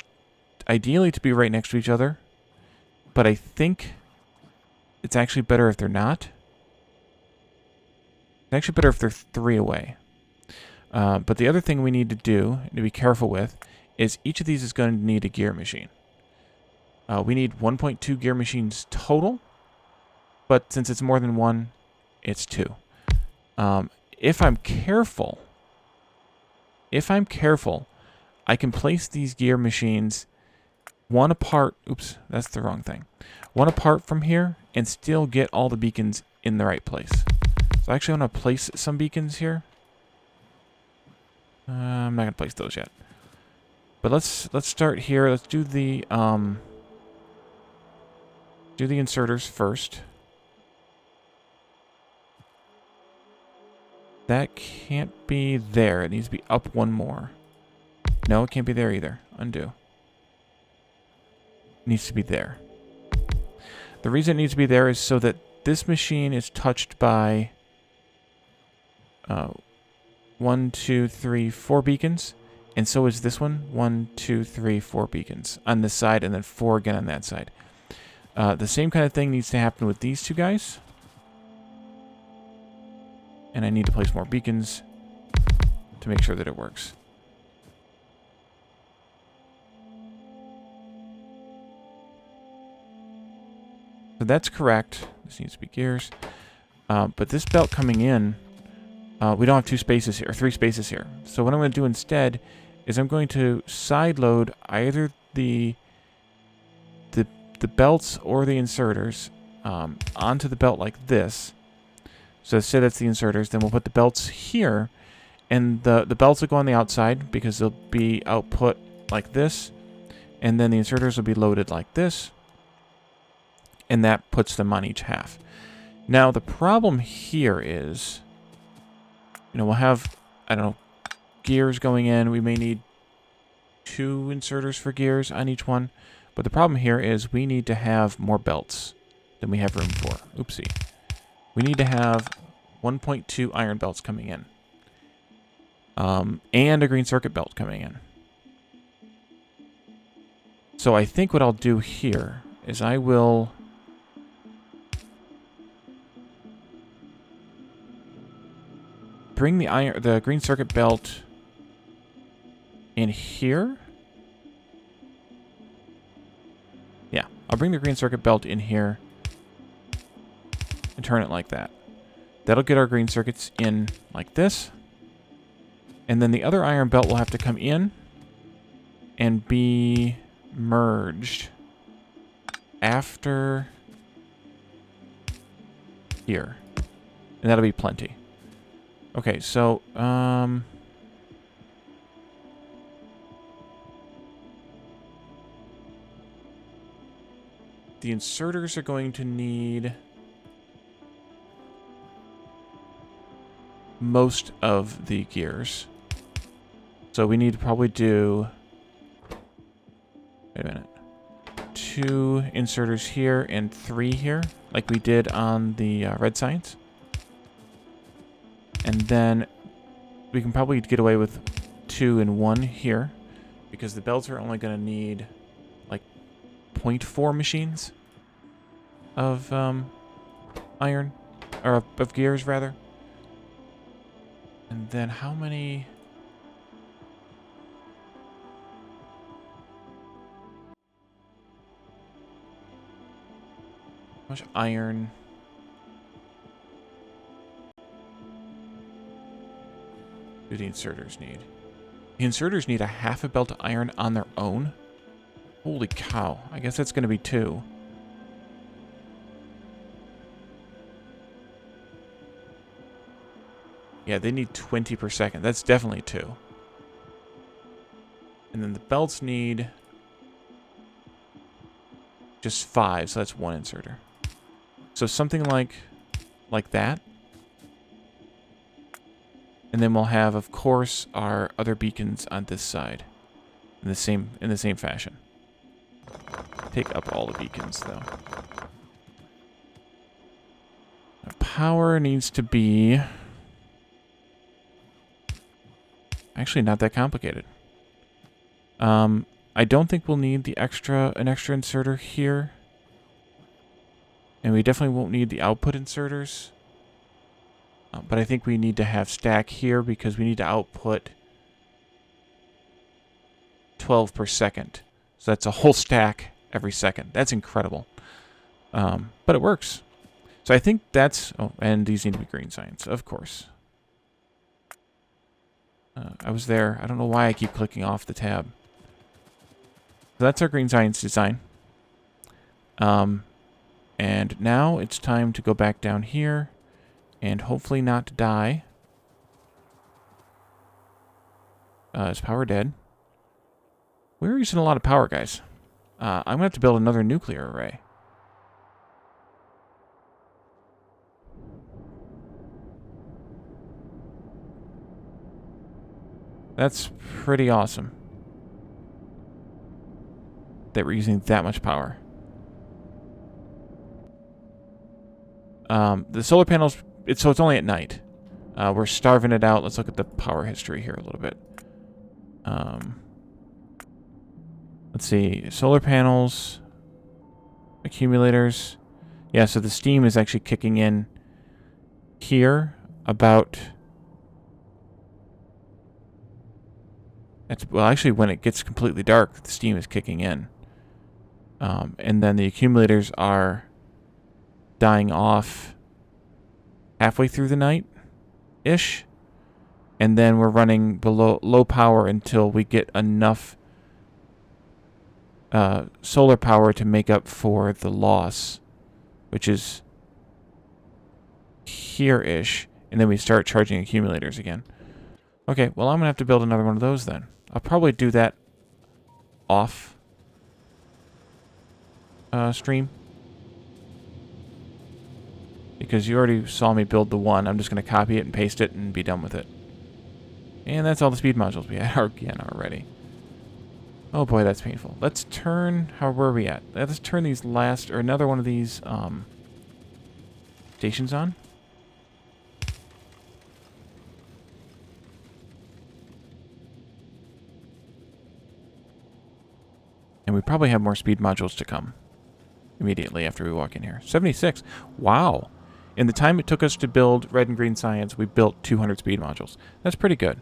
ideally to be right next to each other, but I think it's actually better if they're not. It's actually better if they're 3 away. But the other thing we need to do, and to be careful with, is each of these is going to need a gear machine. We need 1.2 gear machines total, but since it's more than one, it's 2. If I'm careful, I can place these gear machines one apart. Oops, that's the wrong thing. One apart from here and still get all the beacons in the right place. So I actually want to place some beacons here. I'm not going to place those yet. But let's start here. Let's do the inserters first. That can't be there. It needs to be up one more. No, it can't be there either. Undo. It needs to be there. The reason it needs to be there is so that this machine is touched by 1, 2, 3, 4 beacons. And so is this one. 1, 2, 3, 4 beacons on this side, and then 4 again on that side. The same kind of thing needs to happen with these two guys. And I need to place more beacons to make sure that it works. So that's correct. This needs to be gears. But this belt coming in, we don't have 2 spaces here, or 3 spaces here. So what I'm going to do instead is I'm going to side load either the belts or the inserters onto the belt like this. So say that's the inserters, then we'll put the belts here, and the belts will go on the outside because they'll be output like this, and then the inserters will be loaded like this, and that puts them on each half. Now the problem here is, we'll have, I don't know, gears going in. We may need 2 inserters for gears on each one, but the problem here is we need to have more belts than we have room for. Oopsie. We need to have 1.2 iron belts coming in. And a green circuit belt coming in. So I think what I'll do here is I will bring the green circuit belt in here. Yeah, I'll bring the green circuit belt in here and turn it like that. That'll get our green circuits in like this. And then the other iron belt will have to come in and be merged after here. And that'll be plenty. Okay, so, the inserters are going to need most of the gears. So we need to probably do, wait a minute, 2 inserters here and 3 here, like we did on the red signs. And then we can probably get away with 2 and 1 here, because the belts are only going to need like 0.4 machines of iron, or of gears rather. And then how many? How much iron? Do the inserters need? The inserters need a half a belt of iron on their own? Holy cow. I guess that's going to be 2. Yeah, they need 20 per second. That's definitely 2. And then the belts need just 5, so that's 1 inserter. So something like that. And then we'll have, of course, our other beacons on this side in the same fashion. Take up all the beacons though. Now, power needs to be actually not that complicated. I don't think we'll need an extra inserter here. And we definitely won't need the output inserters. But I think we need to have stack here because we need to output 12 per second. So that's a whole stack every second. That's incredible. But it works. So I think that's... Oh, and these need to be green signs, of course. I was there. I don't know why I keep clicking off the tab. So that's our green signs design. And now it's time to go back down here and hopefully not die. Is power dead? We're using a lot of power, guys. I'm going to have to build another nuclear array. That's pretty awesome that we're using that much power. The solar panels, so it's only at night. We're starving it out. Let's look at the power history here a little bit. Let's see. Solar panels, accumulators. Yeah, so the steam is actually kicking in here about... well, actually, when it gets completely dark, the steam is kicking in. And then the accumulators are dying off halfway through the night-ish. And then we're running below low power until we get enough solar power to make up for the loss, which is here-ish. And then we start charging accumulators again. Okay, well, I'm going to have to build another one of those then. I'll probably do that off stream. Because you already saw me build the one. I'm just going to copy it and paste it and be done with it. And that's all the speed modules we had again already. Oh boy, that's painful. Let's turn... how were we at? Let's turn these last... or another one of these stations on. And we probably have more speed modules to come immediately after we walk in here. 76. Wow. In the time it took us to build red and green science, we built 200 speed modules. That's pretty good.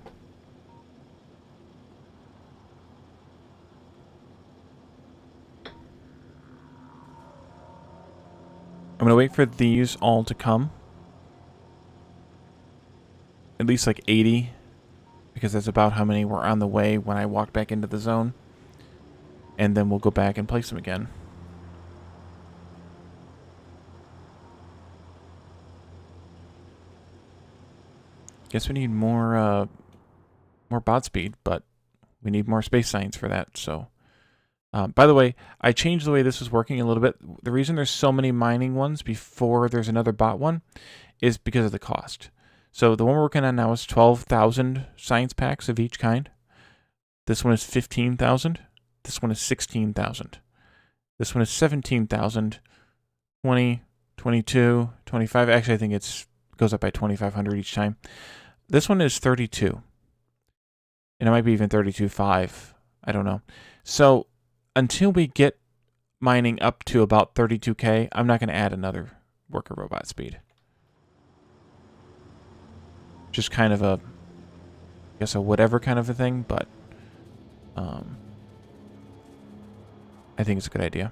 I'm going to wait for these all to come. At least like 80. Because that's about how many were on the way when I walked back into the zone. And then we'll go back and place them again. Guess we need more bot speed, but we need more space science for that, so... by the way, I changed the way this was working a little bit. The reason there's so many mining ones before there's another bot one is because of the cost. So the one we're working on now is 12,000 science packs of each kind. This one is 15,000. This one is 16,000. This one is 17,000. 20, 22, 25. Actually, I think it goes up by 2,500 each time. This one is 32. And it might be even 32.5. I don't know. So until we get mining up to about 32K, I'm not going to add another worker robot speed. Just kind of a, I guess a whatever kind of a thing, but I think it's a good idea.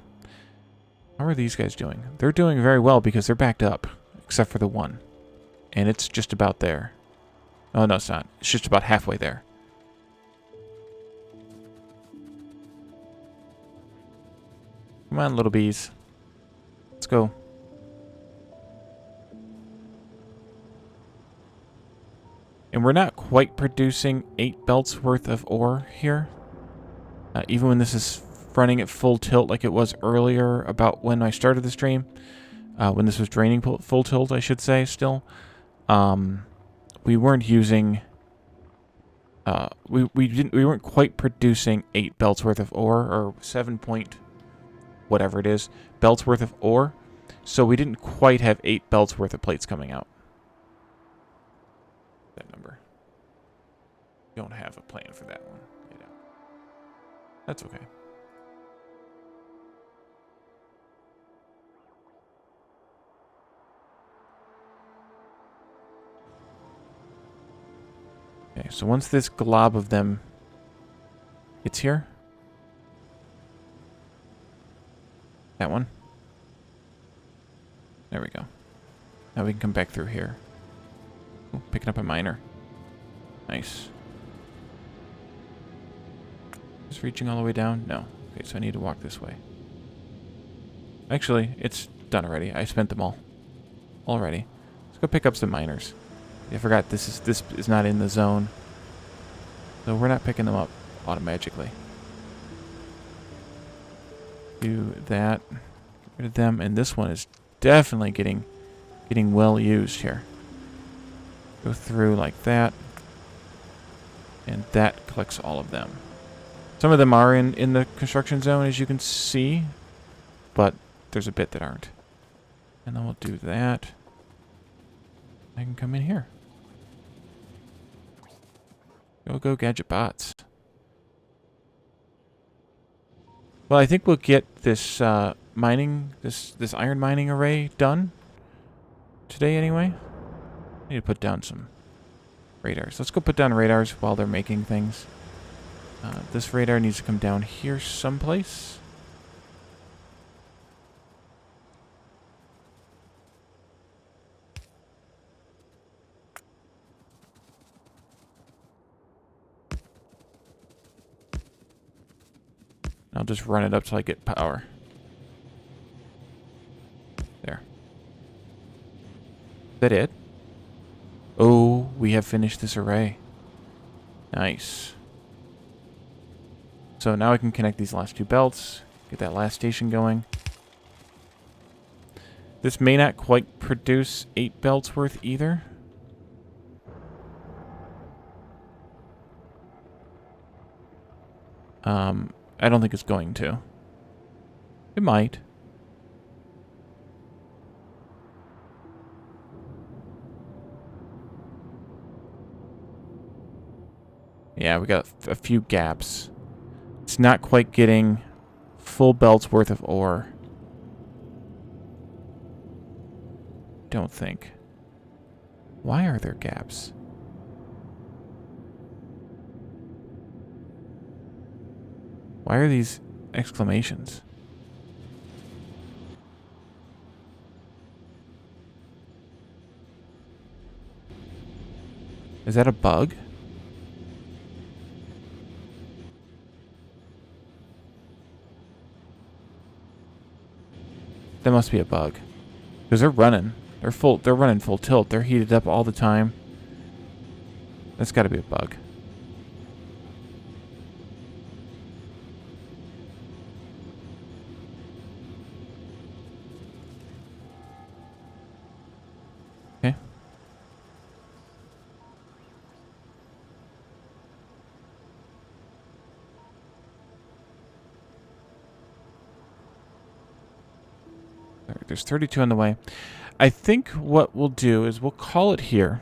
How are these guys doing? They're doing very well because they're backed up, except for the one. And it's just about there. Oh, no, it's not. It's just about halfway there. Come on, little bees. Let's go. And we're not quite producing 8 belts worth of ore here. Even when this is running at full tilt like it was earlier about when I started the stream. When this was draining full tilt, I should say, still. We weren't using... we weren't quite producing 8 belts worth of ore, or 7 point... whatever it is, belts worth of ore. So we didn't quite have 8 belts worth of plates coming out. That number. Don't have a plan for that one. You know. That's okay. Okay, so once this glob of them gets here, that one. There we go. Now we can come back through here. Ooh, picking up a miner. Nice. Is reaching all the way down? No. Okay, so I need to walk this way. Actually, it's done already. I spent them all. Already. Let's go pick up some miners. I forgot this is not in the zone. So we're not picking them up automatically. Do that. Get rid of them. And this one is definitely getting well used here. Go through like that. And that collects all of them. Some of them are in the construction zone, as you can see. But there's a bit that aren't. And then we'll do that. I can come in here. Go gadget bots. Well, I think we'll get this mining, this iron mining array done today anyway. I need to put down some radars. Let's go put down radars while they're making things. This radar needs to come down here someplace. I'll just run it up till I get power. There. Is that it? Oh, we have finished this array. Nice. So now I can connect these last two belts, get that last station going. This may not quite produce 8 belts worth either. I don't think it's going to. It might. Yeah, we got a few gaps. It's not quite getting full belts worth of ore. Don't think. Why are there gaps? Why are these exclamations? Is that a bug? That must be a bug. Because they're running. They're running full tilt. They're heated up all the time. That's got to be a bug. Okay. There's 32 on the way. I think what we'll do is we'll call it here.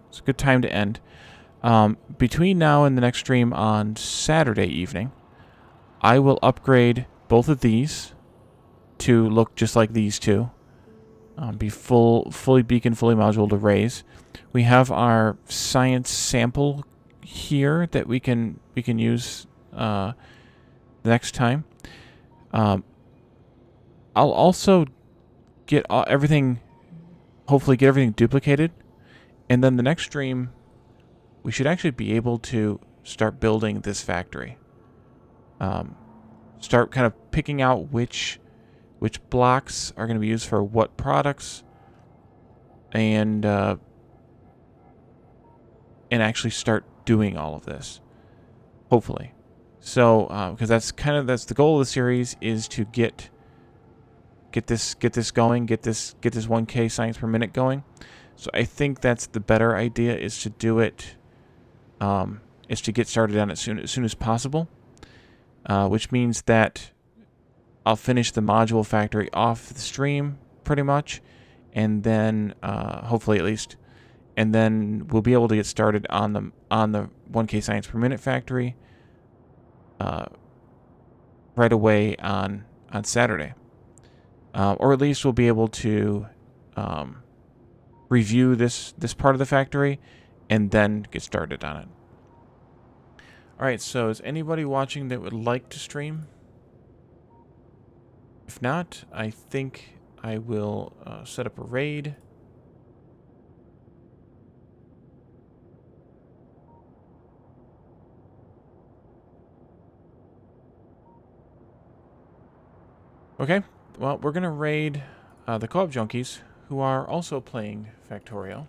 It's a good time to end. Between now and the next stream on Saturday evening, I will upgrade both of these to look just like these two. Be fully beacon, fully moduled arrays. We have our science sample here that we can use the next time. I'll also get everything, hopefully get everything duplicated, and then the next stream we should actually be able to start building this factory. Start kind of picking out which blocks are going to be used for what products, and actually start doing all of this, hopefully. So because that's the goal of the series, is to get this going, get this 1K science per minute going. So I think that's the better idea, is to do it, is to get started on it as soon as possible, which means that I'll finish the module factory off the stream pretty much, and then hopefully at least, and then we'll be able to get started on the 1K science per minute factory right away on Saturday. Or at least we'll be able to review this part of the factory and then get started on it. Alright, so is anybody watching that would like to stream? If not, I think I will set up a raid. Okay. Well, we're going to raid the Co-op Junkies, who are also playing Factorio.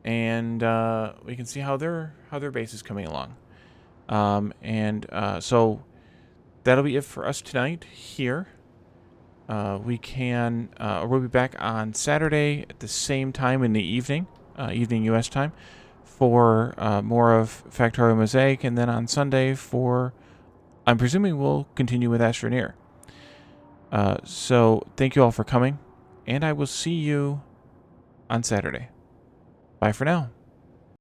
And we can see how their base is coming along. So that'll be it for us tonight here. We'll be back on Saturday at the same time in the evening, evening U.S. time, for more of Factorio Mosaic, and then on Sunday I'm presuming we'll continue with Astroneer. So thank you all for coming, and I will see you on Saturday. Bye for now.